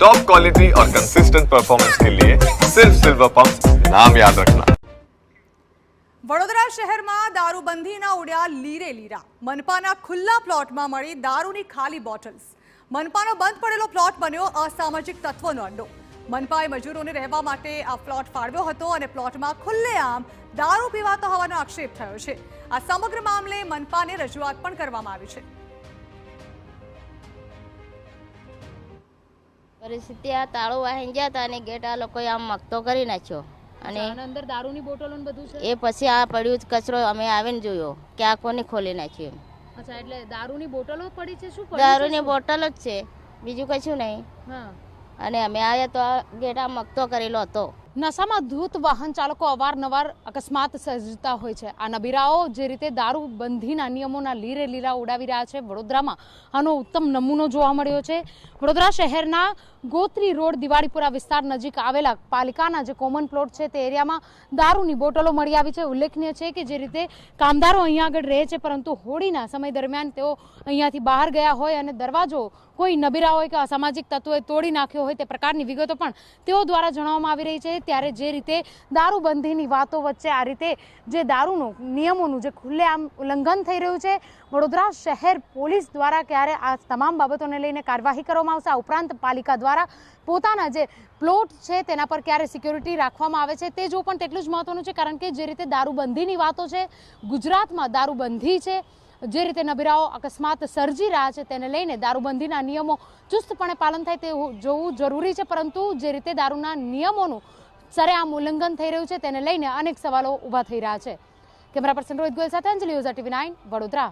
Top quality और consistent performance के लिए सिर्फ सिल्वर पंप नाम याद रखना। વડોદરા શહેરમાં દારૂબંધીના ઉડ્યા લીરે લીરા। મનપાના ખુલ્લા પ્લોટમાં મળી દારૂની ખાલી બોટલ્સ। મનપાનો બંધ પડેલો પ્લોટ બન્યો અસામાજિક તત્વોનો અડ્ડો। મનપાએ મજૂરોને રહેવા માટે આ પ્લોટ ફાળવ્યો હતો અને પ્લોટમાં ખુલ્લેઆમ દારૂ પીવાતો હોવાનો આક્ષેપ થયો છે। આ સમગ્ર મામલે મનપાને રજૂઆત પણ કરવામાં આવી છે। પરિસ્થિતિ આ તાળું વાહી ગયા હતા અને ગેટ આ લોકોએ આમ મકતો કરી નાખ્યો અને અંદર દારૂની બોટલો ને બધું છે। એ પછી આ પડ્યું જ કચરો અમે આવીને જોયો કે આ કોને ખોલી નાખ્યું। અચ્છા, એટલે દારૂની બોટલો પડી છે? શું દારૂની બોટલ જ છે, બીજું કશું નહીં। હા, અને અમે આવ્યા તો આ ગેટ આ મકતો કરેલો હતો। નશામાં ધૂત વાહન ચાલકો અવારનવાર અકસ્માત સર્જતા હોય છે। આ નબીરાઓ જે રીતે દારૂબંધીના નિયમોના લીરે લીરા ઉડાવી રહ્યા છે, વડોદરામાં આનો ઉત્તમ નમૂનો જોવા મળ્યો છે। વડોદરા શહેરના ગોત્રી રોડ દિવાળીપુરા વિસ્તાર નજીક આવેલા પાલિકાના જે કોમન પ્લોટ છે તે એરિયામાં દારૂની બોટલો મળી આવી છે। ઉલ્લેખનીય છે કે જે રીતે કામદારો અહીંયા આગળ રહે છે, પરંતુ હોળીના સમય દરમિયાન તેઓ અહીંયાથી બહાર ગયા હોય અને દરવાજો કોઈ નબીરા હોય કે અસામાજિક તત્વોએ તોડી નાખ્યો હોય તે પ્રકારની વિગતો પણ તેઓ દ્વારા જણાવવામાં આવી રહી છે। ત્યારે જે રીતે દારૂબંધીની વાતો વચ્ચે આ રીતે જે દારૂનું નિયમોનું જે ખુલ્લેઆમ ઉલ્લંઘન થઈ રહ્યું છે, વડોદરા શહેર પોલીસ દ્વારા ક્યારે આ તમામ બાબતોને લઈને કાર્યવાહી કરવામાં આવશે? આ ઉપરાંત પાલિકા દ્વારા પોતાના જે પ્લોટ છે તેના પર ક્યારે સિક્યોરિટી રાખવામાં આવે છે તે જો પણ તેટલું જ મહત્વનું છે, કારણ કે જે રીતે દારૂબંધીની વાતો છે, ગુજરાતમાં દારૂબંધી છે, જે રીતે નબીરાઓ અકસ્માત સર્જી રહ્યા છે તેને લઈને દારૂબંધીના નિયમો ચુસ્તપણે પાલન થાય તે જોવું જરૂરી છે, પરંતુ જે રીતે દારૂના નિયમોનું સરેઆમ ઉલ્લંઘન થઈ રહ્યું છે તેને લઈને અનેક સવાલો ઊભા થઈ રહ્યા છે। કેમેરા પર્સન રોહિત ગોયલ સાથે અંજલિ ઓઝા, TV9 વડોદરા।